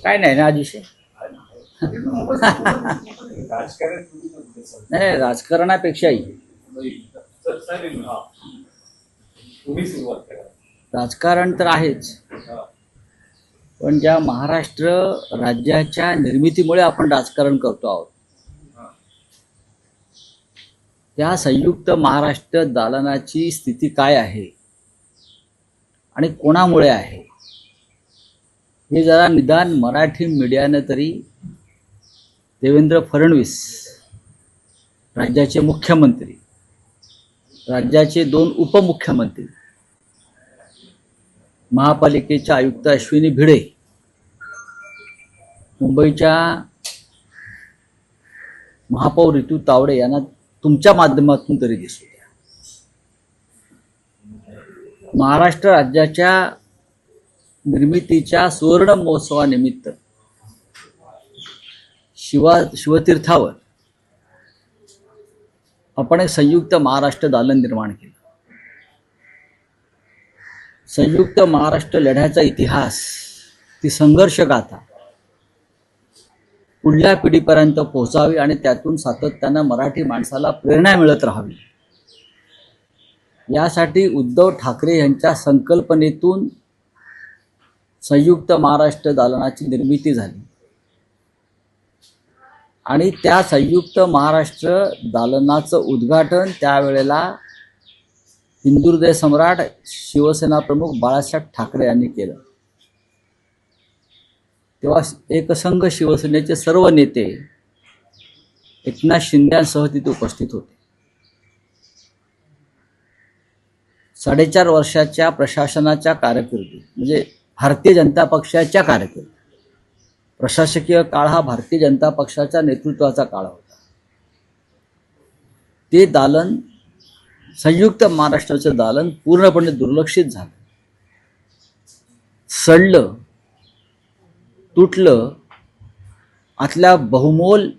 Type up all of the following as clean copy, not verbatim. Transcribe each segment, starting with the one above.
काय नाही ना विषय. नाही, राजकारणापेक्षाही राजकारण तर आहेच, पण ज्या महाराष्ट्र राज्याच्या निर्मितीमुळे आपण राजकारण करतो आहोत, त्या संयुक्त महाराष्ट्र दालनाची स्थिती काय आहे आणि कोणामुळे आहे हे जरा निदान मराठी मीडियानं तरी, देवेंद्र फडणवीस राज्याचे मुख्यमंत्री, राज्याचे 2 उपमुख्यमंत्री, महापालिकेच्या आयुक्त अश्विनी भिडे, मुंबईच्या महापौर ऋतू तावडे यांना तुमच्या माध्यमातून तरी दिसू द्या. महाराष्ट्र राज्याच्या निर्मितीच्या सुवर्ण महोत्सवानिमित्त शिवतीर्थावर आपण एक संयुक्त महाराष्ट्र दालन निर्माण केलं. संयुक्त महाराष्ट्र लढ्याचा इतिहास, ती संघर्ष गाथा पुढल्या पिढीपर्यंत पोहोचावी आणि त्यातून सातत्यानं मराठी माणसाला प्रेरणा मिळत राहावी, यासाठी उद्धव ठाकरे यांच्या संकल्पनेतून संयुक्त महाराष्ट्र दालनाची निर्मिती झाली. आणि त्या संयुक्त महाराष्ट्र दालनाचं उद्घाटन त्यावेळेला हिंदुहृदय सम्राट शिवसेना प्रमुख बाळासाहेब ठाकरे यांनी केलं. तेव्हा एकसंघ शिवसेनेचे सर्व नेते एकनाथ शिंदेसह तिथे उपस्थित होते. 4.5 वर्षाच्या प्रशासनाच्या कारकिर्दीत, म्हणजे भारतीय जनता पक्षाच्या कारकिर्दीत, प्रशासकीय काळ हा भारतीय जनता पक्षाच्या नेतृत्वाचा काळ होता. ते दालन, संयुक्त महाराष्ट्राचं दालन पूर्णपणे दुर्लक्षित झालं, सडलं, तुटलं. आतल्या बहुमोल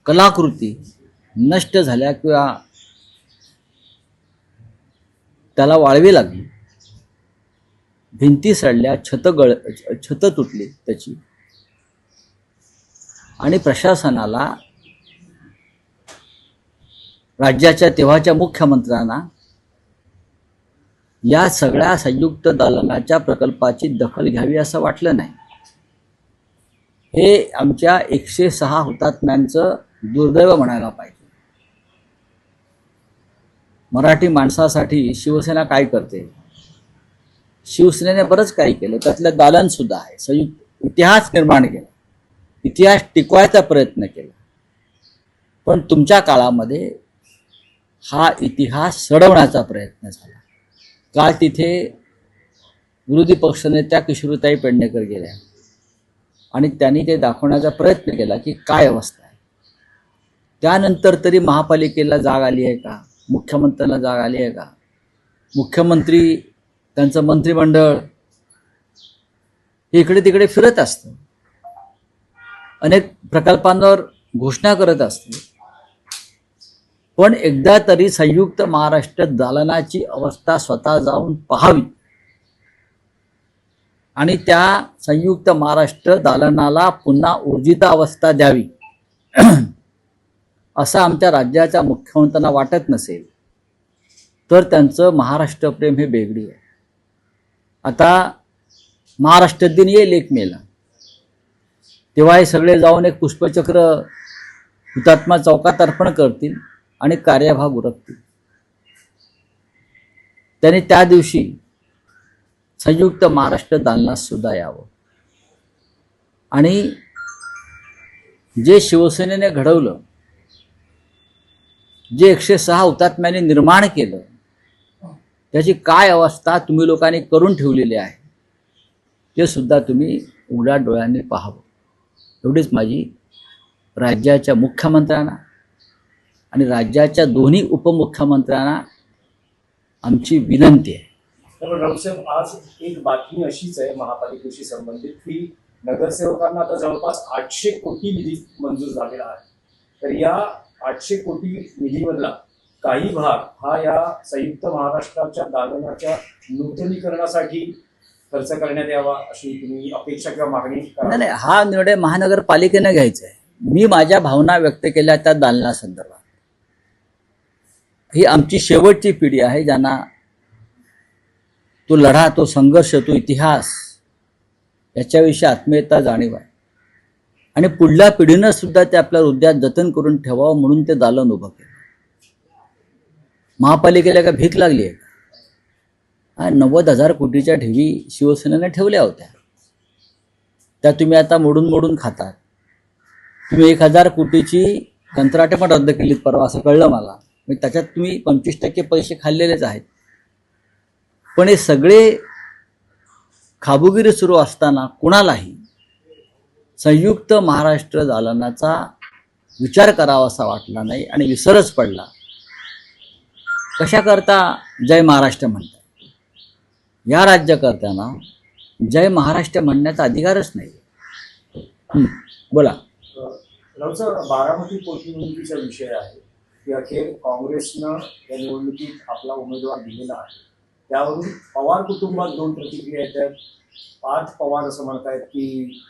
कलाकृती नष्ट झाल्या किंवा त्याला वाळवी लागली, भिंती सडल्या, छत तुटली त्याची. आणि प्रशासनाला, राज्याच्या तेव्हाच्या मुख्यमंत्र्यांना या सगळ्या संयुक्त दालनाच्या प्रकल्पाची दखल घ्यावी असं वाटलं नाही. हे आमच्या 106 हुतात्म्यांचं दुर्दैव म्हणायला पाहिजे. मराठी माणसासाठी शिवसेना काय करते? शिवसेनेने बरंच काही केलं, त्यातलं दालन सुद्धा आहे. संयुक्त इतिहास निर्माण केला, इतिहास टिकवायचा प्रयत्न केला. पण तुमच्या काळामध्ये हा इतिहास सडवण्याचा प्रयत्न झाला. काल तिथे विरोधी पक्षनेत्या किशोरीताई पेडणेकर गेल्या आणि त्यांनी ते दाखवण्याचा प्रयत्न केला की काय अवस्था आहे. त्यानंतर तरी महापालिकेला जाग आली आहे का? मुख्यमंत्र्यांना जाग आली आहे का? मुख्यमंत्री, त्यांचं मंत्रिमंडळ हे इकडे तिकडे फिरत असतं, अनेक प्रकल्पांवर घोषणा करत असते, पण एकदा तरी संयुक्त महाराष्ट्र दालनाची अवस्था स्वतः जाऊन पाहावी आणि त्या संयुक्त महाराष्ट्र दालनाला पुन्हा ऊर्जिता अवस्था द्यावी असं आमच्या राज्याच्या मुख्यमंत्र्यांना वाटत नसेल तर त्यांचं महाराष्ट्र प्रेम हे बेगडी आहे. आता महाराष्ट्र दिन येईल 1 मेला, तेव्हा हे सगळे जाऊन एक पुष्पचक्र हुतात्मा चौकात अर्पण करतील आणि कार्यभाग उरकतील. त्यांनी त्या दिवशी संयुक्त महाराष्ट्र दालनात सुद्धा यावं आणि जे शिवसेनेने घडवलं, जे 106 हुतात्म्यांनी निर्माण केलं, त्याची काय अवस्था तुम्ही लोकांनी करून ठेवलेली आहे ते सुद्धा तुम्ही उघड्या डोळ्यांनी पाहावं. एवढीच माझी राज्याच्या मुख्यमंत्र्यांना आणि राज्याच्या दोन्ही उपमुख्यमंत्र्यांना आमची विनंती आहे. रावसाहेब, आज एक बातमी अशीच आहे महापालिकेशी संबंधित की नगरसेवकांना आता जवळपास 800 कोटी निधी मंजूर झालेला आहे. तर या 800 कोटी निधीमधला काही भाग हा या संयुक्त महाराष्ट्राच्या दालनाच्या नूतनीकरणासाठी खर्च करण्यात यावा अशी तुम्ही अपेक्षा किंवा मागणी करा? नाही, हा निर्णय महानगरपालिकेनं घ्यायचा आहे. मी माझ्या भावना व्यक्त केल्या त्या दालनासंदर्भात. ही आमची शेवटची पिढी आहे ज्यांना तो लढा, तो संघर्ष, तो इतिहास याच्याविषयी आत्मीयता, जाणीव आहे. आणि पुढल्या पिढीनं सुद्धा ते आपल्या हृदयात जतन करून ठेवावं म्हणून ते दालन उभं केलं. महापालिकेला का भीक लागली आहे का? 90,000 कोटीच्या ठेवी शिवसेनेने ठेवल्या होत्या, त्या तुम्ही आता मोडून मोडून खातात. तुम्ही 1,000 कोटीची कंत्राटे पण रद्द केलीत परवा, असं कळलं मला. म्हणजे त्याच्यात तुम्ही 25% पैसे खाल्लेलेच आहेत. पण हे सगळे खाबुगिरी सुरू असताना कुणालाही संयुक्त महाराष्ट्र दालनाचा विचार करावा असा वाटला नाही आणि विसरच पडला. कशाकरता जय महाराष्ट्र म्हणतात? या राज्यकर्त्यांना जय महाराष्ट्र म्हणण्याचा अधिकारच नाही. बोला. राऊत, बारामती पोटनिवडणुकीचा विषय आहे की अखेर काँग्रेसनं या निवडणुकीत आपला उमेदवार दिलेला आहे. त्यावरून पवार कुटुंबात दोन प्रतिक्रिया येतात. पार्थ पवार असं म्हणतायत की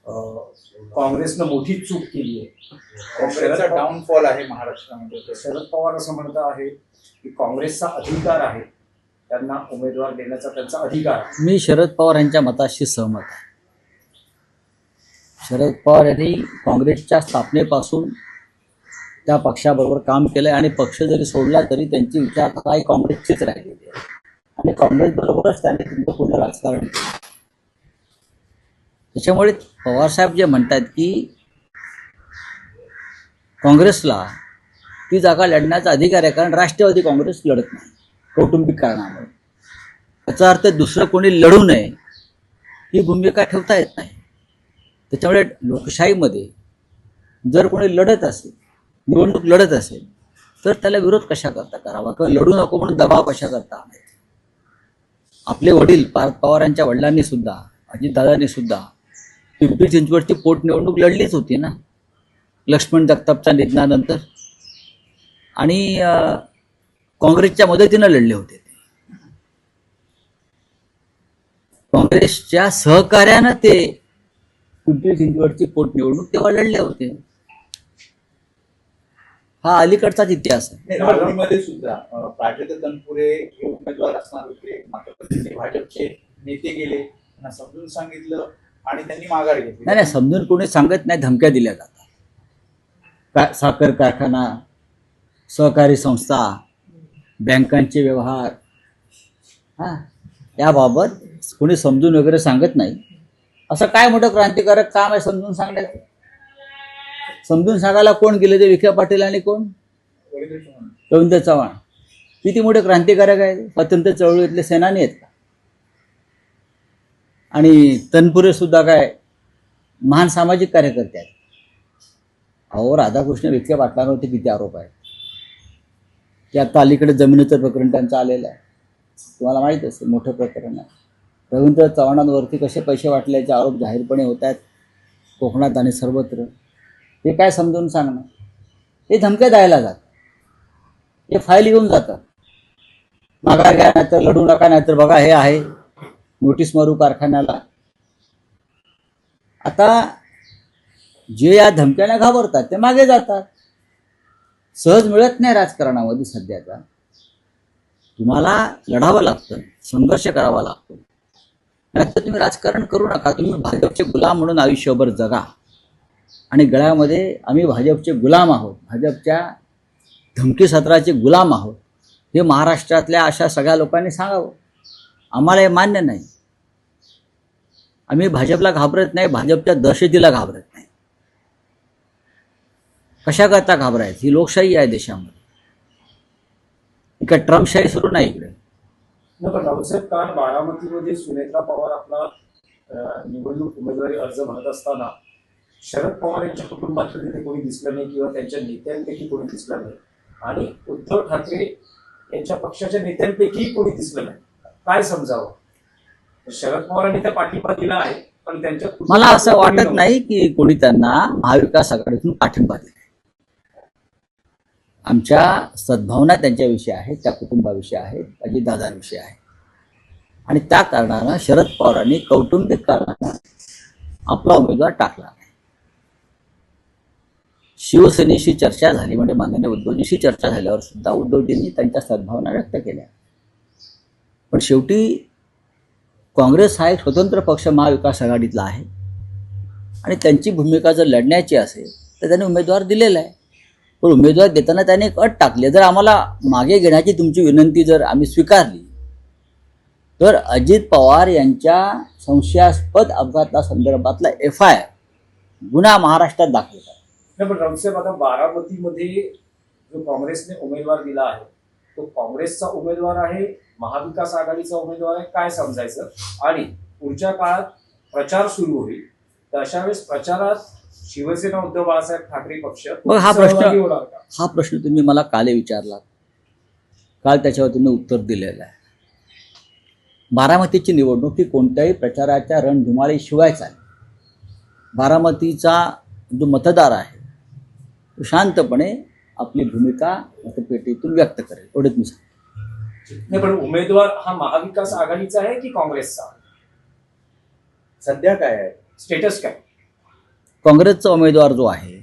काँग्रेसनं मोठी चूक केली आहे, काँग्रेसचा डाऊनफॉल आहे महाराष्ट्रामध्ये. शरद पवार असं म्हणत आहे की काँग्रेसचा अधिकार आहे, त्यांना उमेदवार देण्याचा त्यांचा अधिकार आहे. मी शरद पवार यांच्या मताशी सहमत आहे. शरद पवार यांनी काँग्रेसच्या स्थापनेपासून त्या पक्षाबरोबर काम केलंय आणि पक्ष जरी सोडला तरी त्यांची विचारधारा काँग्रेसचीच राहिलेली आहे आणि काँग्रेसबरोबरच त्यांनी तुमचं पुढे राजकारण केलं. त्याच्यामुळे पवारसाहेब जे म्हणतात की काँग्रेसला ती जागा लढण्याचा अधिकार आहे, कारण राष्ट्रवादी काँग्रेस लढत नाही कौटुंबिक कारणामुळे. याचा अर्थ दुसरं कोणी लढू नये ही भूमिका ठेवता येत नाही. त्याच्यामुळे लोकशाहीमध्ये जर कोणी लढत असेल, निवडणूक लढत असेल, तर त्याला विरोध कशा करता करावा किंवा लढू नको म्हणून दबाव कशा करता आणायचा. आपले वडील पार्थ पवारांच्या वडिलांनी सुद्धा, अजितदादांनी सुद्धा पिंपरी चिंचवडची पोटनिवडणूक लढलीच होती ना लक्ष्मण जगतापच्या निधनानंतर, आणि काँग्रेसच्या मदतीनं लढले होते. काँग्रेसच्या सहकार्यानं ते पिंपरी चिंचवडची पोटनिवडणूक तेव्हा लढले होते. हा अलीकडचाच इतिहास आहे. राहुरीमध्ये सुद्धा प्राजक्त तनपुरे हे उमेदवार असणार होते, मात्र तिथे भाजपचे नेते गेले, त्यांना समजून सांगितलं आणि त्यांनी माघार घेतली. नाही, समजून कोणी सांगत नाही, धमक्या दिल्या जातात. साखर कारखाना, सहकारी संस्था, बँकांचे व्यवहार, याबाबत कोणी समजून वगैरे सांगत नाही. असं काय मोठं क्रांतिकारक काम आहे समजून सांगण्याचं? समजून सांगायला कोण गेले ते? विखे पाटील आणि कोण? रवींद्र चव्हाण. किती मोठे क्रांतिकारक आहेत, स्वातंत्र्य चळवळीतले सेनानी आहेत का? आणि तनपुरे सुद्धा काय महान सामाजिक कार्यकर्ते आहेत. अहो, राधाकृष्ण विखे पाटलांवरती किती आरोप आहेत. ते आता अलीकडे जमिनीचं प्रकरण त्यांचं आलेलं आहे, तुम्हाला माहीत असेल, मोठं प्रकरण आहे. रवींद्र चव्हाणांवरती कसे पैसे वाटल्याचे आरोप जाहीरपणे होत आहेत कोकणात आणि सर्वत्र. ते काय समजून सांगणं? ते धमक्या द्यायला जातात, हे फाईल घेऊन जातात, माघार घ्या नाहीतर लढू नका, नाहीतर बघा हे आहे, नोटीस मारू कारखान्याला. आता जे या धमक्याने घाबरतात ते मागे जातात. सहज मिळत नाही राजकारणामध्ये सध्याचा. तुम्हाला लढावं लागतं, संघर्ष करावा लागतो. नाहीतर तुम्ही राजकारण करू नका. तुम्ही भाजपचे गुलाम म्हणून आयुष्यभर जगा आणि गळ्यामध्ये आम्ही भाजपचे गुलाम आहोत, भाजपच्या धमकी सत्राचे गुलाम आहोत, हे महाराष्ट्रातल्या अशा सगळ्या लोकांनी सांगावं. आम्हाला हे मान्य नाही. आम्ही भाजपला घाबरत नाही, भाजपच्या दहशतीला घाबरत नाही. कशाकरता घाबरायचं? ही लोकशाही आहे देशामध्ये, इकडे ट्रम्पशाही सुरू नाही इकडे. पण राऊतसाहेब, काल बारामतीमध्ये सुनेत्रा पवार आपला निवडणूक उमेदवारी अर्ज म्हणत असताना शरद पवार यांच्या कुटुंबातलं तिथे कोणी दिसलं नाही किंवा त्यांच्या नेत्यांपैकी कोणी दिसलं नाही आणि उद्धव ठाकरे यांच्या पक्षाच्या नेत्यांपैकी कोणी दिसलं नाही. काय समजावं? शरद पवारांनी त्या पाठिंबा दिला आहे, पण त्यांच्या मला असं वाटत नाही की कोणी त्यांना महाविकास आघाडीतून पाठिंबा दिला. आमच्या सद्भावना त्यांच्याविषयी आहेत, त्या कुटुंबाविषयी आहेत, अजितदादांविषयी आहे. आणि त्या कारणानं शरद पवारांनी कौटुंबिक कारणानं आपला उमेदवार टाकला नाही. शिवसेनेशी चर्चा झाली म्हणजे माननीय उद्धवजींशी चर्चा झाल्यावर सुद्धा उद्धवजींनी त्यांच्या सद्भावना व्यक्त केल्या. पण शेवटी काँग्रेस हा एक स्वतंत्र पक्ष महाविकास आघाडीतला आहे आणि त्यांची भूमिका जर लढण्याची असेल तर त्यांनी उमेदवार दिलेला आहे. पण उमेदवार देताना त्याने एक अट टाकली, जर आम्हाला मागे घेण्याची तुमची विनंती जर आम्ही स्वीकारली तर अजित पवार यांच्या संशयास्पद अपघातासंदर्भातला FIR गुन्हा महाराष्ट्रात दाखल करा. नाही, पण राऊतसाहेब, आता बारामतीमध्ये जो काँग्रेसने उमेदवार दिला आहे तो काँग्रेसचा उमेदवार आहे, महाविकास आघाडीचा उमेदवार आहे, काय समजायचं? आणि पुढच्या काळात प्रचार सुरू होईल तर अशा वेळेस प्रचारात शिवसेना उद्धव बाळासाहेब ठाकरे पक्ष मग सहभागी होणार का? हा प्रश्न तुम्ही मला काल विचारला, काल त्याच्यावर तुम्ही उत्तर दिलेलं आहे. बारामतीची निवडणूक ही कोणत्याही प्रचाराच्या रणधुमाळीशिवाय चालेल. बारामतीचा जो मतदार आहे तो शांतपणे आपली भूमिका मतपेटीतून व्यक्त करेल, एवढंच मी सांगतो. नाही, पण उमेदवार हा महाविकास आघाडीचा आहे की काँग्रेसचा? सध्या काय आहे स्टेटस काय? काँग्रेसचा उमेदवार जो आहे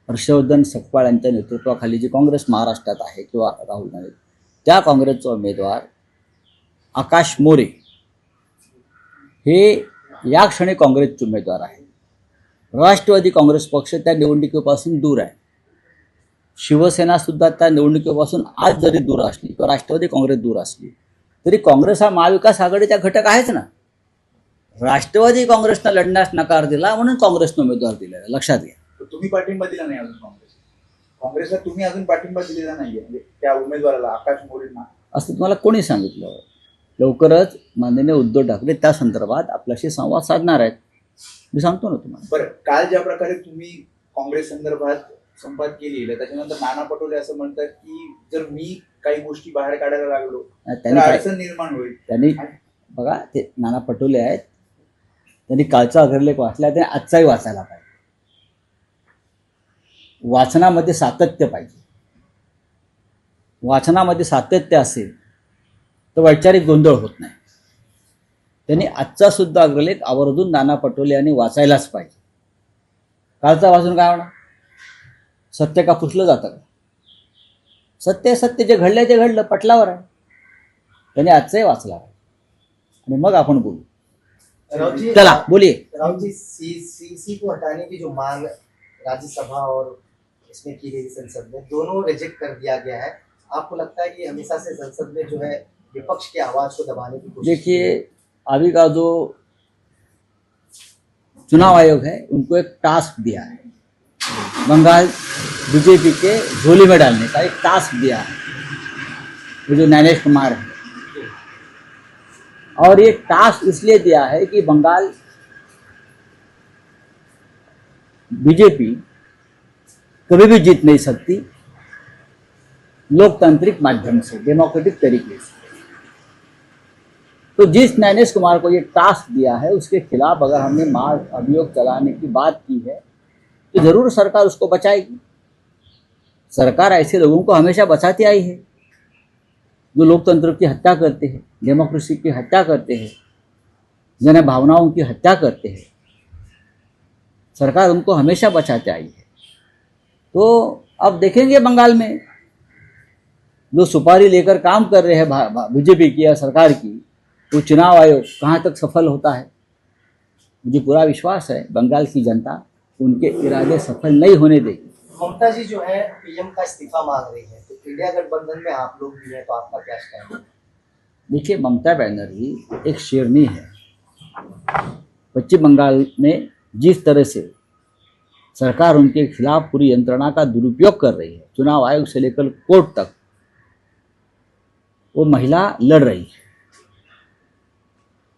हर्षवर्धन सकपाळ यांच्या नेतृत्वाखाली जी काँग्रेस महाराष्ट्रात आहे किंवा राहुल गांधी, त्या काँग्रेसचा उमेदवार आकाश मोरे हे या क्षणी काँग्रेसचे उमेदवार आहे. राष्ट्रवादी काँग्रेस पक्ष त्या निवडणुकीपासून दूर आहे. शिवसेना सुद्धा त्या निवडणुकीपासून आज जरी दूर असली किंवा राष्ट्रवादी काँग्रेस दूर असली तरी काँग्रेस हा महाविकास आघाडीचा घटक आहेच ना. राष्ट्रवादी काँग्रेसनं लढण्यास नकार दिला म्हणून काँग्रेसनं उमेदवार दिलेला, लक्षात घ्या. तुम्ही पाठिंबा दिला नाही अजून काँग्रेसला तुम्ही अजून पाठिंबा दिलेला नाहीये म्हणजे त्या उमेदवाराला आकाश मोरेंना, असं तुम्हाला कोणी सांगितलं? लवकरच माननीय उद्धव ठाकरे त्या संदर्भात आपल्याशी संवाद साधणार आहेत, मी सांगतो ना तुम्हाला. बरं, काल ज्या प्रकारे तुम्ही काँग्रेस संदर्भात संपादकीय लिहिलं त्याच्यानंतर नाना पटोले असं म्हणतात की जर मी काही गोष्टी बाहेर काढायला लागलो तर अडचण निर्माण होईल. त्यांनी बघा, ते नाना पटोले आहेत, त्यांनी कालचा अग्रलेख वाचला, त्याने आजचाही वाचायला पाहिजे. वाचनामध्ये सातत्य पाहिजे. वाचनामध्ये सातत्य असेल तर वैचारिक गोंधळ होत नाही. त्यांनी आजचा सुद्धा अग्रलेख आवर्जून नाना पटोले यांनी वाचायलाच पाहिजे. कालचा वाचून काय होणार? सत्य का पुसलं जातं का? सत्य सत्य, जे घडलंय ते घडलं, पटलावर आहे. त्यांनी आजचाही वाचला आणि मग आपण बोलू. राव जी, चला बोलिए. राव जी, सीसी को हटाने की जो मांग राज्यसभा और इसमें की गई संसद में, दोनों रिजेक्ट कर दिया गया है. आपको लगता है कि हमेशा से संसद में जो है विपक्ष की आवाज को दबाने की कोशिश? देखिए, अभी का जो चुनाव आयोग है उनको एक टास्क दिया है, बंगाल बीजेपी के झोली में डालने का एक टास्क दिया है, वो जो ज्ञानेश कुमार है. और ये टास्क इसलिए दिया है कि बंगाल बीजेपी कभी भी जीत नहीं सकती लोकतांत्रिक माध्यम से, डेमोक्रेटिक तरीके से. तो जिस ज्ञानेश कुमार को ये टास्क दिया है उसके खिलाफ अगर हमने मार अभियोग चलाने की बात की है तो जरूर सरकार उसको बचाएगी. सरकार ऐसे लोगों को हमेशा बचाती आई है जो लोकतंत्र की हत्या करते हैं, डेमोक्रेसी की हत्या करते हैं, जन भावनाओं की हत्या करते हैं. सरकार उनको हमेशा बचाते आई है. तो अब देखेंगे बंगाल में जो सुपारी लेकर काम कर रहे हैं बीजेपी की या सरकार की, तो चुनाव आयोग कहाँ तक सफल होता है. मुझे पूरा विश्वास है बंगाल की जनता उनके इरादे सफल नहीं होने देगी. ममता जी जो है पीएम का इस्तीफा मांग रही है, तो इंडिया गठबंधन में आप लोग भी हैं, तो आपका क्या स्टैंड है? देखिए, ममता बनर्जी एक शेरनी है. पश्चिम बंगाल में जिस तरह से सरकार उनके खिलाफ पूरी यंत्रणा का दुरुपयोग कर रही है, चुनाव आयोग से लेकर कोर्ट तक, वो महिला लड़ रही है.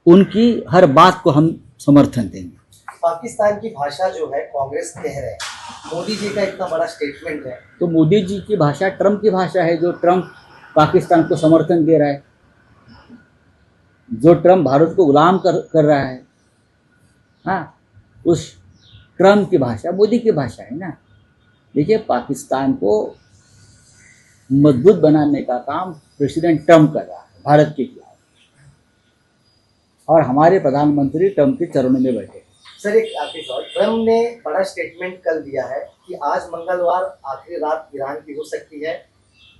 उनकी हर बात को हम समर्थन देंगे. पाकिस्तान की भाषा जो है कांग्रेस कह रहे हैं, मोदी जी का इतना बड़ा स्टेटमेंट है. तो मोदी जी की भाषा ट्रंप की भाषा है, जो ट्रंप पाकिस्तान को समर्थन दे रहा है, जो ट्रंप भारत को गुलाम कर रहा है. हाँ, उस ट्रंप की भाषा मोदी की भाषा है ना. देखिए, पाकिस्तान को मजबूत बनाने का काम प्रेसिडेंट ट्रंप कर रहा है भारत के खिलाफ. और हमारे प्रधानमंत्री ट्रंप के चरणों में बैठे। सर एक आखिरी सवाल, ट्रम्प ने बड़ा स्टेटमेंट कल दिया है कि आज मंगलवार आखिरी रात ईरान की हो सकती है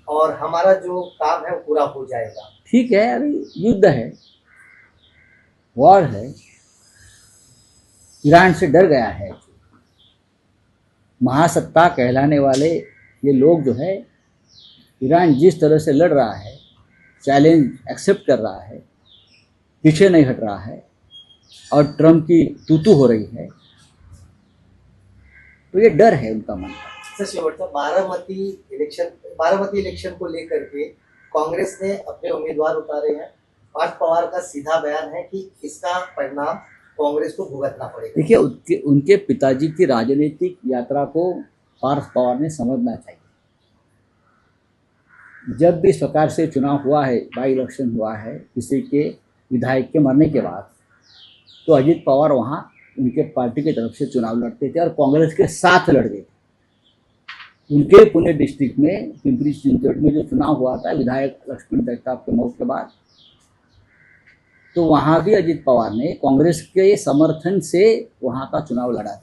और हमारा जो काम है वो पूरा हो जाएगा। ठीक है, अभी युद्ध है, वॉर है, ईरान से डर गया है। महासत्ता कहलाने वाले ये लोग जो है, ईरान जिस तरह से लड़ रहा है, चैलेंज एक्सेप्ट कर रहा है, पीछे नहीं हट रहा है और ट्रम्प की तूतू हो रही है, तो ये डर है उनका मन का। सर शेवटचा, बारामती इलेक्शन को लेकर के कांग्रेस ने अपने उम्मीदवार उतारे हैं। पार्थ पवार का सीधा बयान है कि इसका परिणाम कांग्रेस को भुगतना पड़ेगा। देखिए, उनके पिताजी की राजनीतिक यात्रा को पार्थ पवार ने समझना चाहिए। जब भी इस प्रकार से चुनाव हुआ है, बाई इलेक्शन हुआ है किसी के विधायक के मरने के बाद, तो अजीत पवार वहाँ उनके पार्टी की तरफ से चुनाव लड़ते थे और कांग्रेस के साथ लड़ते थे। उनके पुणे डिस्ट्रिक्ट में पिंपरी चिंचवड में जो चुनाव हुआ था विधायक लक्ष्मण जगताप के मौत के बाद, तो वहाँ भी अजीत पवार ने कांग्रेस के समर्थन से वहाँ का चुनाव लड़ा था।